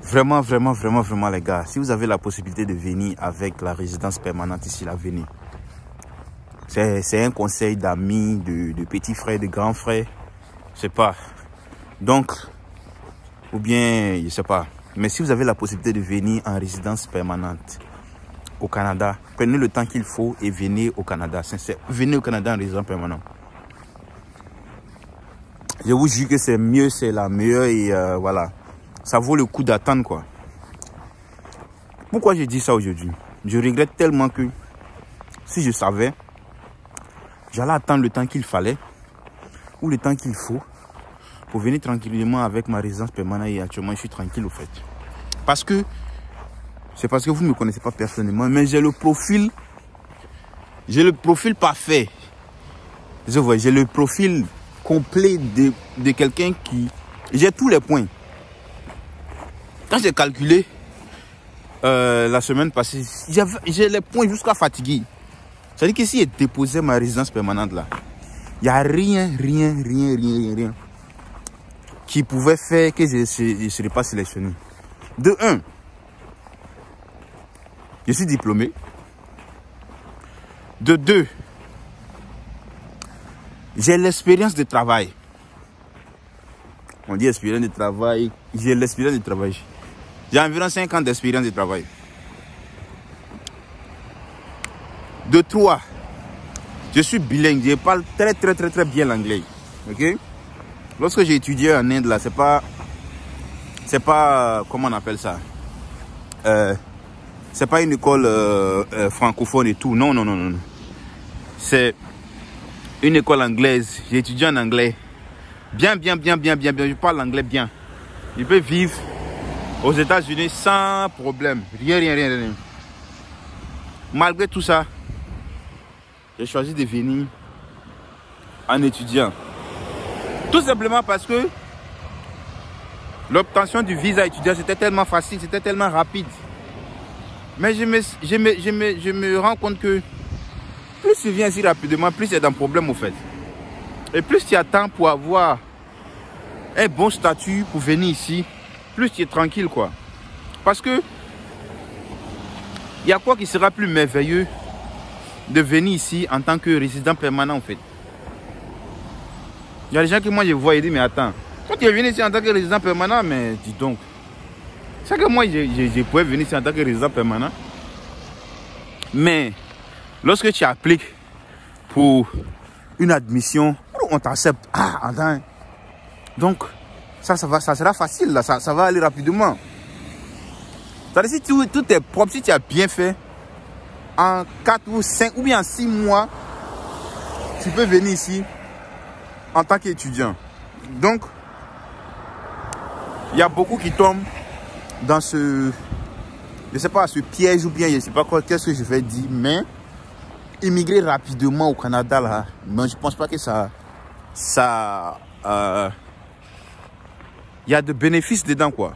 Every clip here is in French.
Vraiment, vraiment, vraiment, vraiment, les gars, si vous avez la possibilité de venir avec la résidence permanente ici, la venez. C'est un conseil d'amis, de petits frères, de grands frères, je sais pas. Donc, ou bien, je sais pas. Mais si vous avez la possibilité de venir en résidence permanente au Canada, prenez le temps qu'il faut et venez au Canada. Venez au Canada en résidence permanente. Je vous jure que c'est mieux, c'est la meilleure et voilà. Ça vaut le coup d'attendre quoi. Pourquoi j'ai dit ça aujourd'hui? Je regrette tellement que si je savais, j'allais attendre le temps qu'il fallait ou le temps qu'il faut pour venir tranquillement avec ma résidence permanente et actuellement je suis tranquille au fait. Parce que, c'est parce que vous ne me connaissez pas personnellement, mais j'ai le profil parfait. Je vois, j'ai le profil complet de quelqu'un qui... J'ai tous les points. Quand j'ai calculé la semaine passée, j'ai les points jusqu'à fatiguer. C'est-à-dire que si j'ai déposé ma résidence permanente là, il n'y a rien qui pouvait faire que je ne serais pas sélectionné. De un, je suis diplômé. De deux, j'ai l'expérience de travail. On dit expérience de travail. J'ai l'expérience de travail. J'ai environ 5 ans d'expérience de travail. De 3, je suis bilingue. Je parle très bien l'anglais. Ok? Lorsque j'ai étudié en Inde, là, c'est pas, comment on appelle ça? C'est pas une école francophone et tout. Non. C'est une école anglaise. J'ai étudié en anglais. Bien. Je parle anglais bien. Je peux vivre aux États-Unis sans problème. Rien. Malgré tout ça, j'ai choisi de venir en étudiant. Tout simplement parce que l'obtention du visa étudiant, c'était tellement facile, c'était tellement rapide. Mais je me rends compte que plus tu viens si rapidement, plus il y a un problème au fait. Et plus tu attends pour avoir un bon statut pour venir ici, plus tu es tranquille quoi. Parce que il y a quoi qui sera plus merveilleux de venir ici en tant que résident permanent en fait. Il y a des gens que moi je vois et dis mais attends, quand tu es venu ici en tant que résident permanent, mais dis donc, c'est que moi je pouvais venir ici en tant que résident permanent. Mais lorsque tu appliques pour une admission, on t'accepte. Ah, attends. Donc, ça sera facile, là, ça va aller rapidement. C'est-à-dire si tout est propre, si tu as bien fait, en 4 ou 5 ou bien en 6 mois, tu peux venir ici en tant qu'étudiant. Donc, il y a beaucoup qui tombent dans ce, je sais pas, ce piège ou bien je sais pas quoi, qu'est-ce que je vais dire, mais immigrer rapidement au Canada là, mais je pense pas que il y a de bénéfices dedans quoi.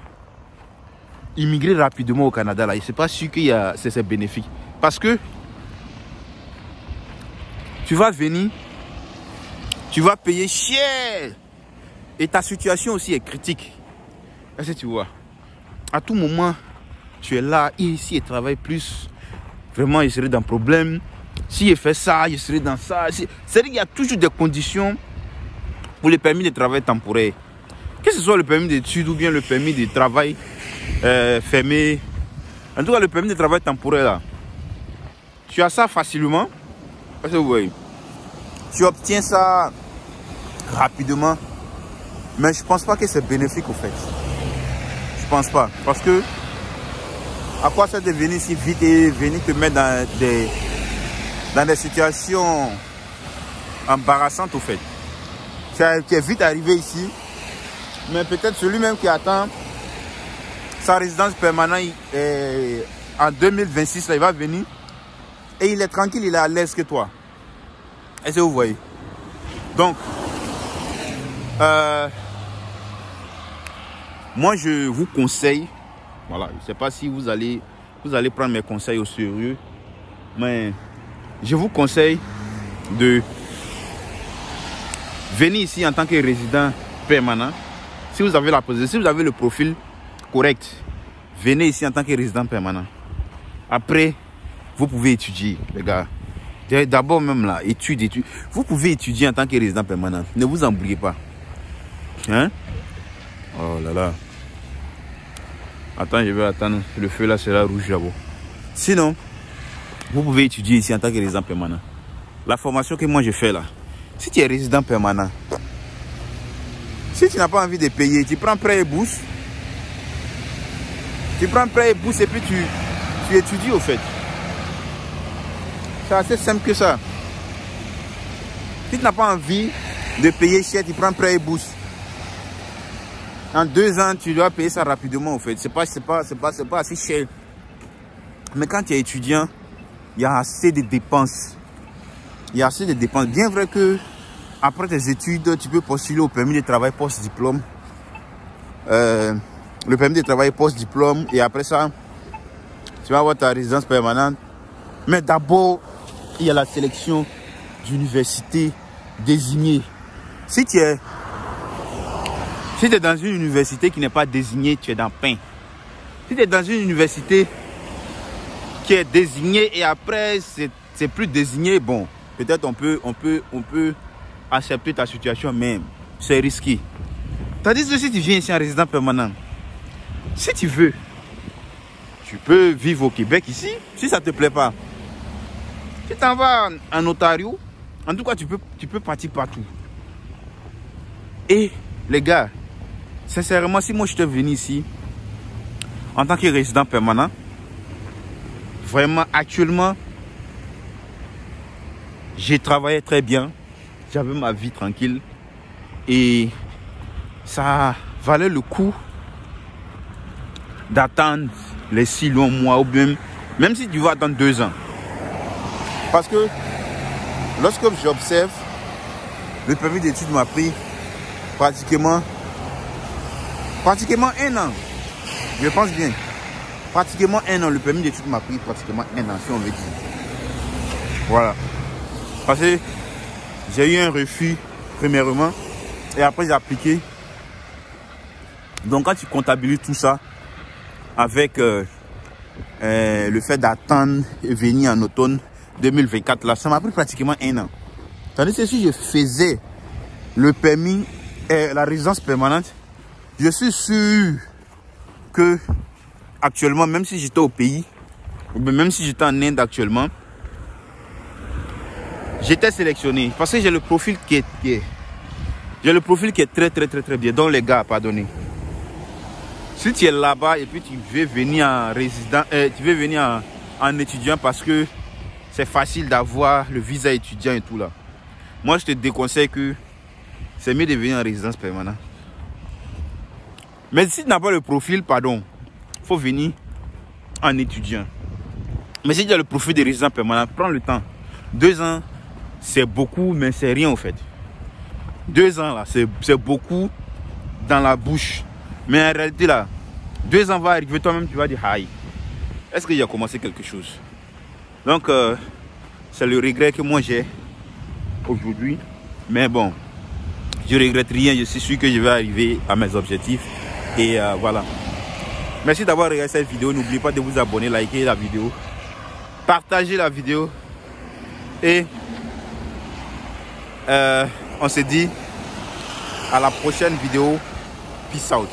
Immigrer rapidement au Canada là, je sais pas sûr qu'il y a c'est bénéfique parce que tu vas venir, tu vas payer cher et ta situation aussi est critique. Est-ce que tu vois? À tout moment, tu es là, ici et travaille plus. Vraiment, il serait dans le problème. Si il fait ça, il serait dans ça. C'est-à-dire qu'il y a toujours des conditions pour le permis de travail temporaire. Que ce soit le permis d'études ou bien le permis de travail fermé. En tout cas, le permis de travail temporaire, là, tu as ça facilement. Parce que vous voyez, tu obtiens ça rapidement. Mais je ne pense pas que c'est bénéfique au fait. Je pense pas. Parce que à quoi ça de venir si vite et venir te mettre dans des situations embarrassantes au fait. Tu es vite arrivé ici, mais peut-être celui-même qui attend sa résidence permanente en 2026, là, il va venir et il est tranquille, il est à l'aise que toi. Est-ce que vous voyez? Donc, moi je vous conseille, voilà, je ne sais pas si vous allez prendre mes conseils au sérieux, mais je vous conseille de venir ici en tant que résident permanent. Si vous avez la position, si vous avez le profil correct, venez ici en tant que résident permanent. Après, vous pouvez étudier, les gars. D'abord même là, étude. Vous pouvez étudier en tant que résident permanent. Ne vous embrouillez pas. Hein? Oh là là. Attends, je vais attendre. Le feu là sera rouge d'abord. Sinon, vous pouvez étudier ici en tant que résident permanent. La formation que moi je fais là. Si tu es résident permanent, si tu n'as pas envie de payer, tu prends prêt et bourse. Tu prends prêt et bourse et puis tu étudies au fait. C'est assez simple que ça. Si tu n'as pas envie de payer cher, tu prends prêt et bourse. En 2 ans, tu dois payer ça rapidement au fait. C'est pas assez cher. Mais quand tu es étudiant, il y a assez de dépenses. Il y a assez de dépenses. Bien vrai que après tes études, tu peux postuler au permis de travail post-diplôme. Le permis de travail post-diplôme. Et après ça, tu vas avoir ta résidence permanente. Mais d'abord, il y a la sélection d'universités désignées. Si tu es dans une université qui n'est pas désignée, tu es dans le pain. Si tu es dans une université qui est désignée et après c'est plus désigné, bon, peut-être on peut accepter ta situation, mais c'est risqué. Tandis que si tu viens ici en résident permanent, si tu veux, tu peux vivre au Québec ici, si ça ne te plaît pas. Si tu en vas en Ontario, en tout cas, tu peux partir partout. Et les gars, sincèrement, si moi je suis venu ici en tant que résident permanent, vraiment actuellement, j'ai travaillé très bien, j'avais ma vie tranquille et ça valait le coup d'attendre les 6 longs mois ou bien, même si tu vas attendre 2 ans. Parce que lorsque j'observe, le permis d'études m'a pris pratiquement 1 an. Je pense bien. Pratiquement 1 an. Le permis d'études m'a pris pratiquement 1 an, si on veut dire. Voilà. Parce que j'ai eu un refus, premièrement, et après j'ai appliqué. Donc quand tu comptabilises tout ça, avec le fait d'attendre et venir en automne 2024, là, ça m'a pris pratiquement 1 an. Tandis que si je faisais le permis et la résidence permanente, je suis sûr que actuellement, même si j'étais au pays, ou même si j'étais en Inde actuellement, j'étais sélectionné. Parce que j'ai le profil qui est très bien. Donc les gars, pardonnez. Si tu es là-bas et puis tu veux venir en résident, tu veux venir en étudiant parce que c'est facile d'avoir le visa étudiant et tout là. Moi, je te déconseille que c'est mieux de venir en résidence permanente. Mais si tu n'as pas le profil, pardon, il faut venir en étudiant. Mais si tu as le profil de résident permanent, prends le temps. 2 ans, c'est beaucoup, mais c'est rien en fait. 2 ans là, c'est beaucoup dans la bouche. Mais en réalité là, 2 ans va arriver, toi-même tu vas dire, aïe, est-ce que j'ai commencé quelque chose? Donc, c'est le regret que moi j'ai aujourd'hui. Mais bon, je ne regrette rien, je suis sûr que je vais arriver à mes objectifs. Et voilà. Merci d'avoir regardé cette vidéo. N'oubliez pas de vous abonner, liker la vidéo, partager la vidéo. Et on se dit à la prochaine vidéo. Peace out.